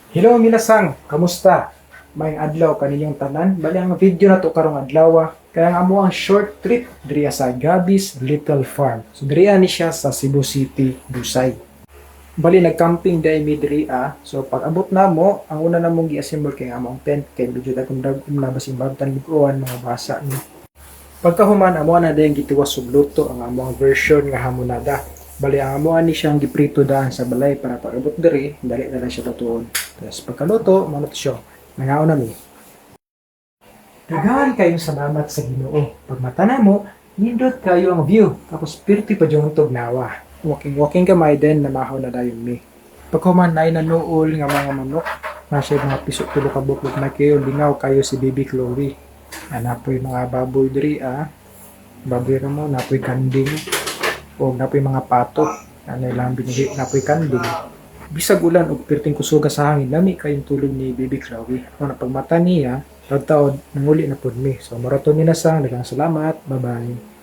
Hello minasang, kamusta? Maayong adlaw kaninyong tanan. Bali ang video na to karong adlaw kaya nga amo ang short trip diriya sa Gabby's Little Farm. So diriya ni siya sa Cebu City, Busay. Bali nagcamping dai mi diriya. So pag abot na mo, ang una na mong gi-assemble kay amo ang tent kay medyo dagom na basing babtan liguan mga basa ni. Pagkahuman amo na dayang gitiwas og luto ang amo ang version nga hamonada. Bali ang amo ani siyang giprito daan sa balay para pag abot diri, dali na lang siya tutuon. Tapos pagkaluto, manot siya. Nangaon na mi. Daghan kayong salamat sa Ginoo. Pag mata na mo, nindot kayo ang view. Tapos pirti pa yung nawa. Walking gamay din na mahaw na dayon mi. Pagkuman na nanuol nga mga manok, nasa mga piso tulo ka buklog na kayo, lingaw kayo si Baby Chloe. Napoy mga baboy diri Baboy ra mo, napoy kanding. O napoy mga pato. Ilang binigay, napoy kanding. Bisag ulan og perting kusuga sa hangin, lami kayong tulog ni Baby Chloe. Kung napagmata niya, taod-taod, nanguli na po mi. So, maraton minasang, daghang salamat. Bye-bye.